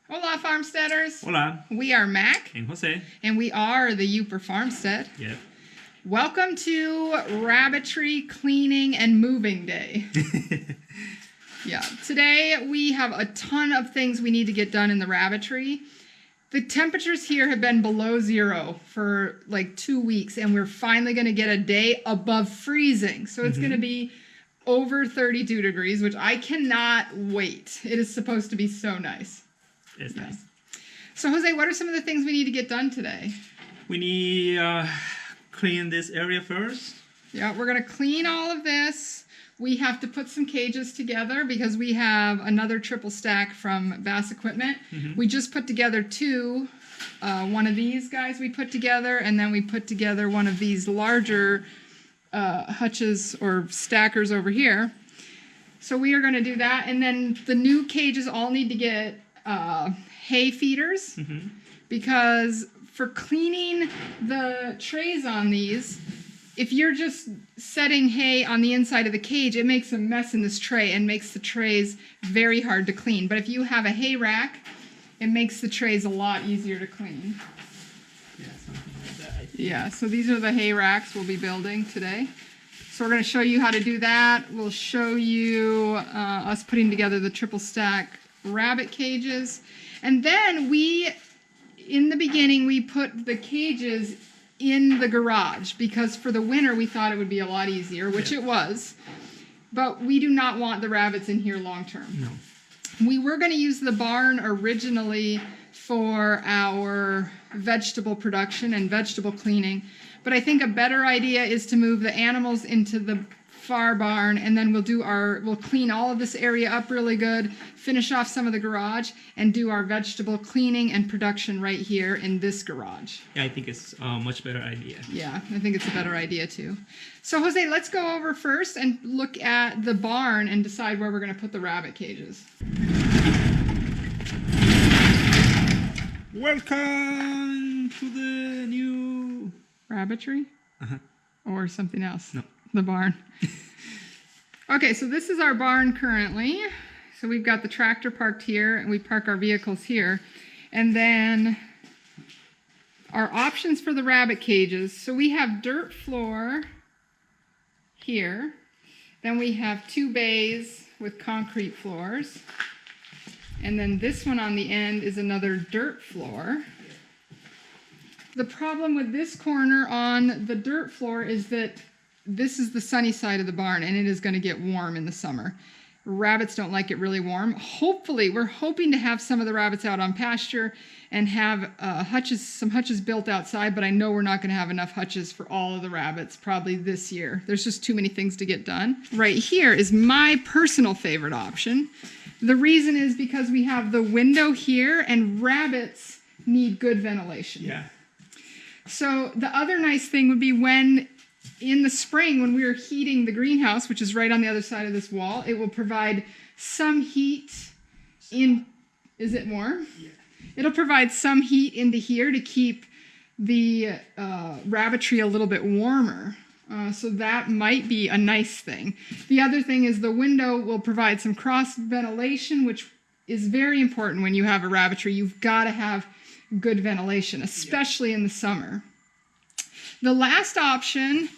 Hola, farmsteaders. Hola. We are Mac. And Jose. And we are the Yooper Farmstead. Yep. Welcome to Rabbitry Cleaning and Moving Day. Yeah. Today we have a ton of things we need to get done in the rabbitry. The temperatures here have been below zero for like 2 weeks, and we're finally going to get a day above freezing. So it's going to be over 32 degrees, which I cannot wait. It is supposed to be so nice. It's nice. So Jose, what are some of the things we need to get done today? We need clean this area first. Yeah, we're going to clean all of this. We have to put some cages together because we have another triple stack from Bass Equipment. We just put together two. One of these guys we put together, and then we put together one of these larger hutches or stackers over here. So we are going to do that, and then the new cages all need to get hay feeders because for cleaning the trays on these, if you're just setting hay on the inside of the cage, it makes a mess in this tray and makes the trays very hard to clean. But if you have a hay rack, it makes the trays a lot easier to clean. Yeah, something like that. Yeah, so these are the hay racks we'll be building today. So we're going to show you how to do that. We'll show you us putting together the triple stack rabbit cages. And then in the beginning, we put the cages in the garage because for the winter we thought it would be a lot easier, which it was. But we do not want the rabbits in here long term. No. We were going to use the barn originally for our vegetable production and vegetable cleaning, but I think a better idea is to move the animals into the far barn, and then we'll clean all of this area up really good, finish off some of the garage, and do our vegetable cleaning and production right here in this garage. Yeah, I think it's a much better idea. Yeah, I think it's a better idea too. So Jose, let's go over first and look at the barn and decide where we're going to put the rabbit cages. Welcome to the new Rabbitry? Or something else? No. The barn. Okay, so this is our barn currently. So we've got the tractor parked here, and we park our vehicles here. And then our options for the rabbit cages. So we have dirt floor here. Then we have 2 bays with concrete floors. And then this one on the end is another dirt floor. The problem with this corner on the dirt floor is that this is the sunny side of the barn, and it is going to get warm in the summer. Rabbits don't like it really warm. Hopefully, we're hoping to have some of the rabbits out on pasture and have some hutches built outside, but I know we're not going to have enough hutches for all of the rabbits probably this year. There's just too many things to get done. Right here is my personal favorite option. The reason is because we have the window here, and rabbits need good ventilation. Yeah. So the other nice thing would be in the spring, when we are heating the greenhouse, which is right on the other side of this wall, it will provide some heat in. Is it warm? Yeah. It'll provide some heat into here to keep the rabbitry a little bit warmer. So that might be a nice thing. The other thing is the window will provide some cross ventilation, which is very important when you have a rabbitry. You've got to have good ventilation, especially in the summer. The last option,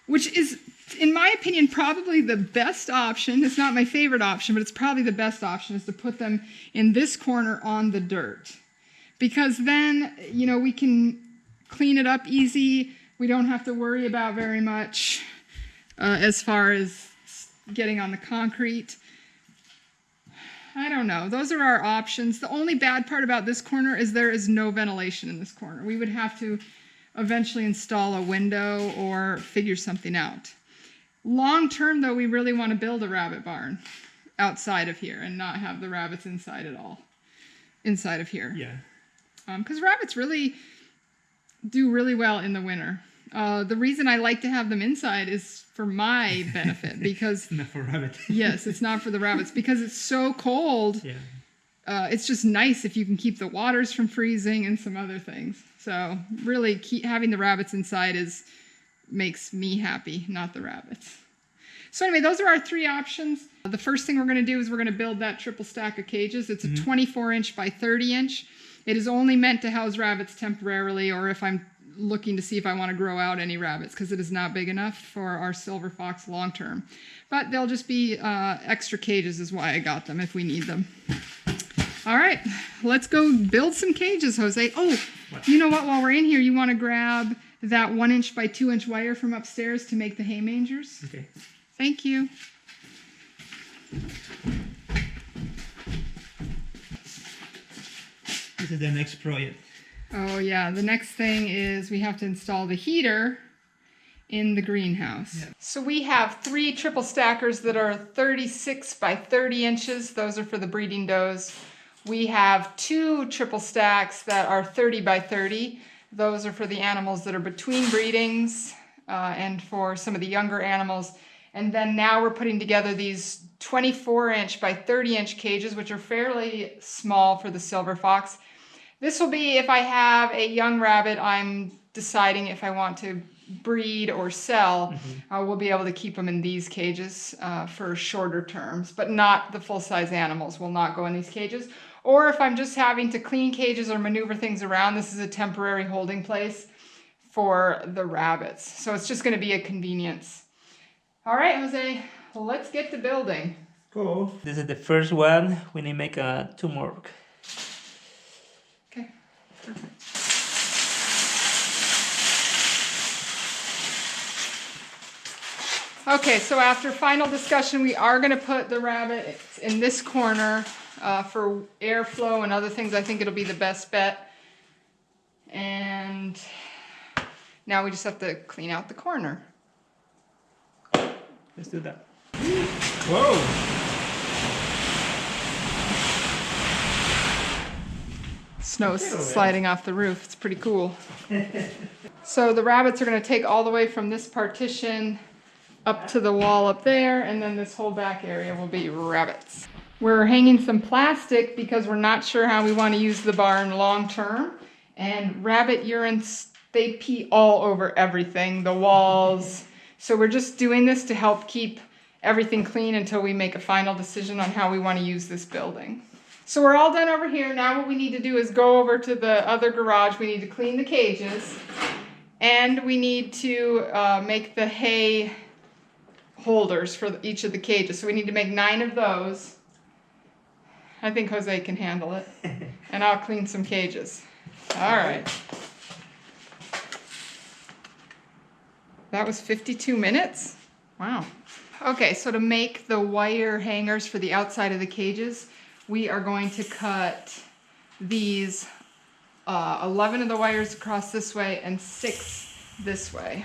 which is, in my opinion, probably the best option, it's not my favorite option, but it's probably the best option, is to put them in this corner on the dirt. Because then, we can clean it up easy. We don't have to worry about very much as far as getting on the concrete. I don't know. Those are our options. The only bad part about this corner is there is no ventilation in this corner. We would have to eventually install a window or figure something out. Long term, though, we really want to build a rabbit barn outside of here and not have the rabbits inside at all. Inside of here. Yeah. Because rabbits really do really well in the winter. The reason I like to have them inside is for my benefit because... It's not for rabbits. Yes, it's not for the rabbits because it's so cold. Yeah. It's just nice if you can keep the waters from freezing and some other things. So really having the rabbits inside makes me happy, not the rabbits. So anyway, those are our 3 options. The first thing we're going to do is we're going to build that triple stack of cages. It's a 24-inch by 30-inch. It is only meant to house rabbits temporarily, or if I'm looking to see if I want to grow out any rabbits, because it is not big enough for our silver fox long term. But they'll just be extra cages is why I got them if we need them. All right, let's go build some cages, Jose. Oh, you know what? While we're in here, you want to grab that 1-inch by 2-inch wire from upstairs to make the hay mangers? Okay. Thank you. This is the next project. Oh yeah, the next thing is we have to install the heater in the greenhouse. Yeah. So we have 3 triple stackers that are 36 by 30 inches. Those are for the breeding does. We have 2 triple stacks that are 30 by 30. Those are for the animals that are between breedings and for some of the younger animals. And then now we're putting together these 24-inch by 30-inch cages, which are fairly small for the silver fox. This will be if I have a young rabbit I'm deciding if I want to breed or sell. We'll be able to keep them in these cages for shorter terms, but not the full-size animals will not go in these cages. Or if I'm just having to clean cages or maneuver things around, this is a temporary holding place for the rabbits. So it's just going to be a convenience. All right, Jose, let's get to building. Cool. This is the first one. We need to make 2 more. Okay, perfect. Okay, so after final discussion, we are going to put the rabbit in this corner for airflow and other things. I think it'll be the best bet. And now we just have to clean out the corner. Let's do that. Whoa! Snow's sliding off the roof. It's pretty cool. So the rabbits are going to take all the way from this partition up to the wall up there, and then this whole back area will be rabbits. We're hanging some plastic because we're not sure how we want to use the barn long term. And rabbit urines, they pee all over everything, the walls. So we're just doing this to help keep everything clean until we make a final decision on how we want to use this building. So we're all done over here. Now what we need to do is go over to the other garage. We need to clean the cages, and we need to make the hay holders for each of the cages. So we need to make 9 of those. I think Jose can handle it. And I'll clean some cages. All right. That was 52 minutes? Wow. Okay, so to make the wire hangers for the outside of the cages, we are going to cut these 11 of the wires across this way and 6 this way.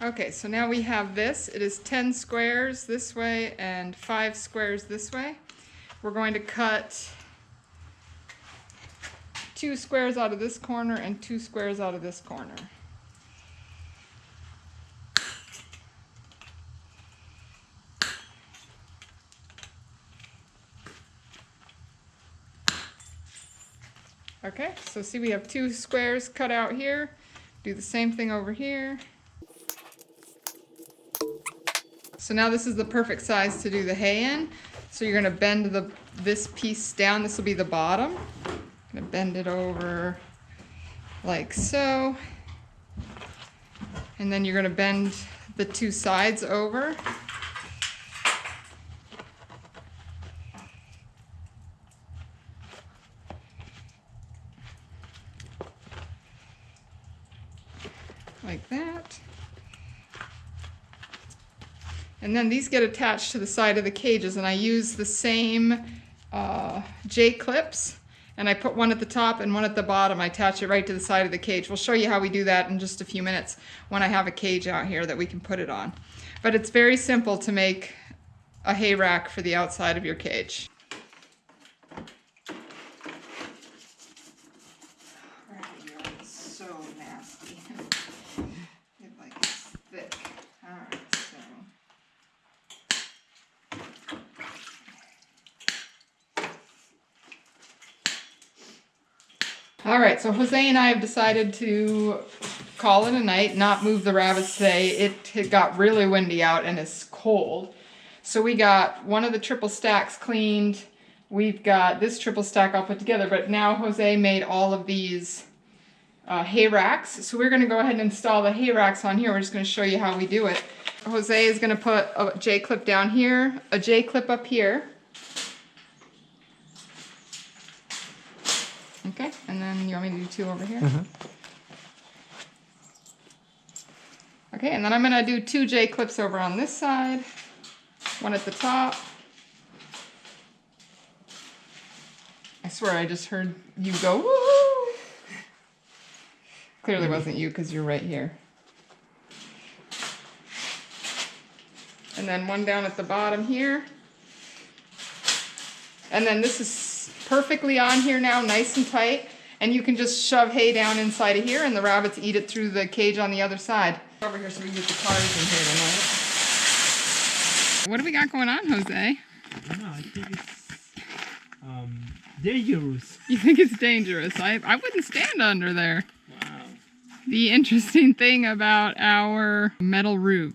Okay, so now we have this. It is 10 squares this way and 5 squares this way. We're going to cut 2 squares out of this corner and 2 squares out of this corner. Okay, so see we have 2 squares cut out here. Do the same thing over here. So now this is the perfect size to do the hay in. So you're going to bend this piece down. This will be the bottom. I'm going to bend it over like so. And then you're going to bend the 2 sides over. Like that. And then these get attached to the side of the cages, and I use the same J-clips, and I put one at the top and one at the bottom. I attach it right to the side of the cage. We'll show you how we do that in just a few minutes when I have a cage out here that we can put it on. But it's very simple to make a hay rack for the outside of your cage. So nasty. All right, so Jose and I have decided to call it a night, not move the rabbits today. It got really windy out and it's cold. So we got one of the triple stacks cleaned. We've got this triple stack all put together, but now Jose made all of these hay racks. So we're gonna go ahead and install the hay racks on here. We're just gonna show you how we do it. Jose is gonna put a J-clip down here, a J-clip up here. Okay, and then you want me to do 2 over here? Okay, and then I'm gonna do 2 J-clips over on this side, 1 at the top. I swear I just heard you go, woo! Clearly wasn't you because you're right here. And then 1 down at the bottom here. And then this is perfectly on here now, nice and tight. And you can just shove hay down inside of here and the rabbits eat it through the cage on the other side. Over here so we can get the cars in here tonight. What do we got going on, Jose? I don't know, I think it's dangerous. You think it's dangerous? I wouldn't stand under there. Wow. The interesting thing about our metal roof.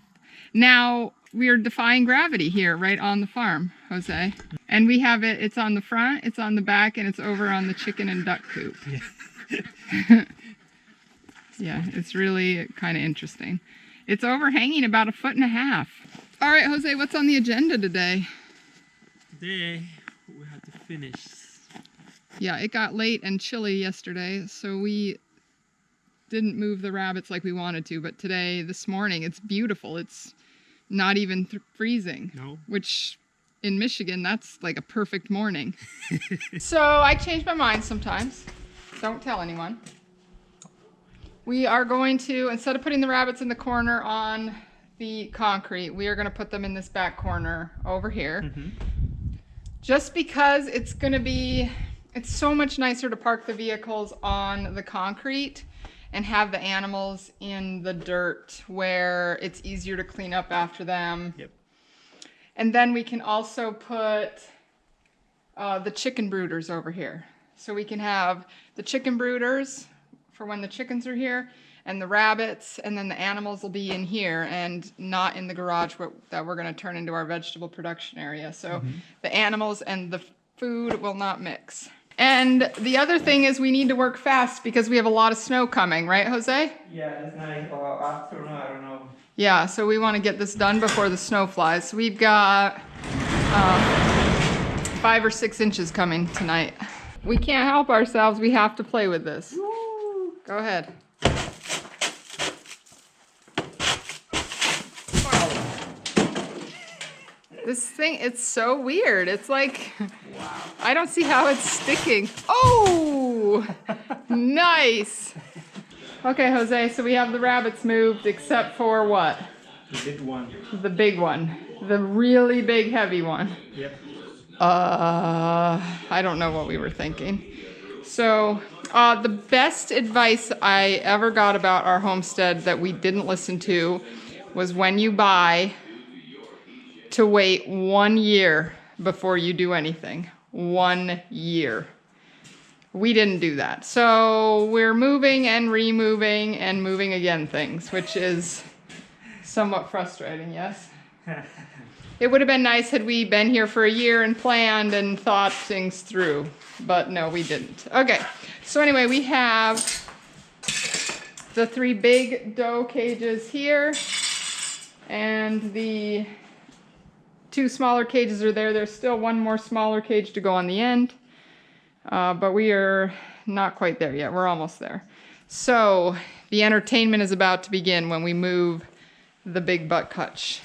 Now, we're defying gravity here right on the farm, Jose. And we have it's on the front, it's on the back, and it's over on the chicken and duck coop. Yeah. Yeah, it's really kind of interesting. It's overhanging about 1.5 feet. All right, Jose, what's on the agenda today? Today, we have to finish. Yeah, it got late and chilly yesterday, so we didn't move the rabbits like we wanted to, but today, this morning, it's beautiful. It's not even freezing. No. Which, in Michigan, that's like a perfect morning. So I change my mind sometimes. Don't tell anyone. We are going to, instead of putting the rabbits in the corner on the concrete, we are going to put them in this back corner over here. Just because it's going to be, it's so much nicer to park the vehicles on the concrete and have the animals in the dirt where it's easier to clean up after them. Yep. And then we can also put the chicken brooders over here. So we can have the chicken brooders for when the chickens are here, and the rabbits, and then the animals will be in here and not in the garage that we're gonna turn into our vegetable production area. So the animals and the food will not mix. And the other thing is we need to work fast because we have a lot of snow coming, right, Jose? Yeah, it's nice. Or afternoon, I don't know. Yeah, so we want to get this done before the snow flies. So we've got 5 or 6 inches coming tonight. We can't help ourselves. We have to play with this. Woo. Go ahead. This thing, it's so weird. It's like, wow. I don't see how it's sticking. Oh, nice. Okay, Jose, so we have the rabbits moved except for what? The big one. The big one. The really big, heavy one. Yep. I don't know what we were thinking. So, the best advice I ever got about our homestead that we didn't listen to was when you buy, to wait 1 year before you do anything. 1 year. We didn't do that. So we're moving and removing and moving again things, which is somewhat frustrating, yes? It would have been nice had we been here for a year and planned and thought things through, but no, we didn't. Okay, so anyway, we have the 3 big doe cages here, and the 2 smaller cages are there. There's still 1 more smaller cage to go on the end, but we are not quite there yet. We're almost there. So the entertainment is about to begin when we move the big buck hutch.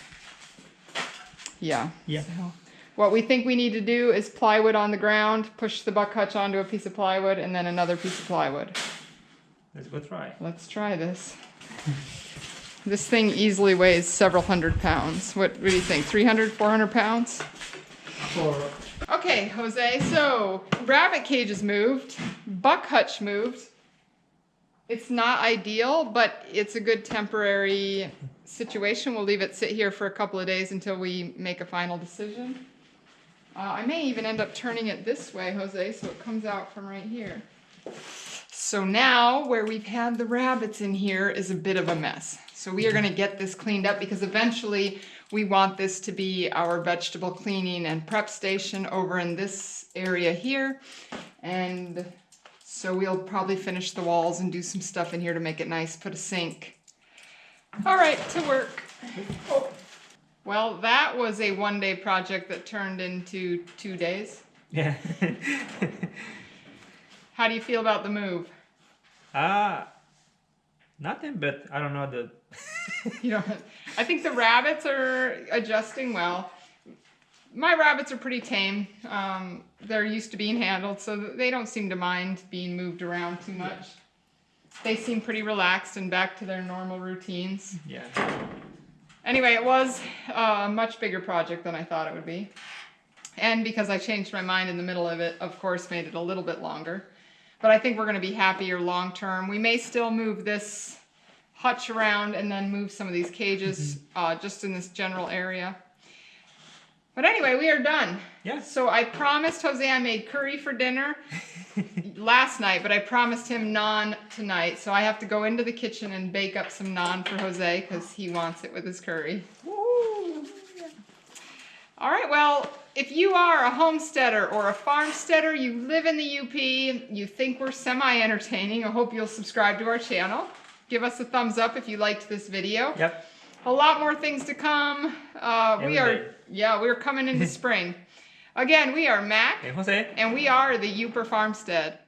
Yeah. Yeah. So what we think we need to do is plywood on the ground, push the buck hutch onto a piece of plywood, and then another piece of plywood. Let's go try. Let's try this. This thing easily weighs several hundred pounds. What do you think? 300, 400 pounds? 4. Okay, Jose, so rabbit cage is moved, buck hutch moved. It's not ideal, but it's a good temporary situation. We'll leave it sit here for a couple of days until we make a final decision. I may even end up turning it this way, Jose, so it comes out from right here. So now where we've had the rabbits in here is a bit of a mess. So we are going to get this cleaned up because eventually we want this to be our vegetable cleaning and prep station over in this area here. And so we'll probably finish the walls and do some stuff in here to make it nice, put a sink. All right, to work. Oh. Well, that was a one-day project that turned into 2 days. Yeah. How do you feel about the move? Nothing, but I don't know the. You know, I think the rabbits are adjusting well. My rabbits are pretty tame. They're used to being handled, so they don't seem to mind being moved around too much. They seem pretty relaxed and back to their normal routines. Yeah. Anyway, it was a much bigger project than I thought it would be. And because I changed my mind in the middle of it, of course, made it a little bit longer. But I think we're going to be happier long term. We may still move this hutch around and then move some of these cages just in this general area. But anyway, we are done. Yeah. So I promised Jose I made curry for dinner last night, but I promised him naan tonight. So I have to go into the kitchen and bake up some naan for Jose because he wants it with his curry. Woo! Yeah. All right, well, if you are a homesteader or a farmsteader, you live in the UP, you think we're semi-entertaining, I hope you'll subscribe to our channel. Give us a thumbs up if you liked this video. Yep. A lot more things to come. We're coming into spring. Again, we are Mac. Hey, Jose. And we are the Yooper Farmstead.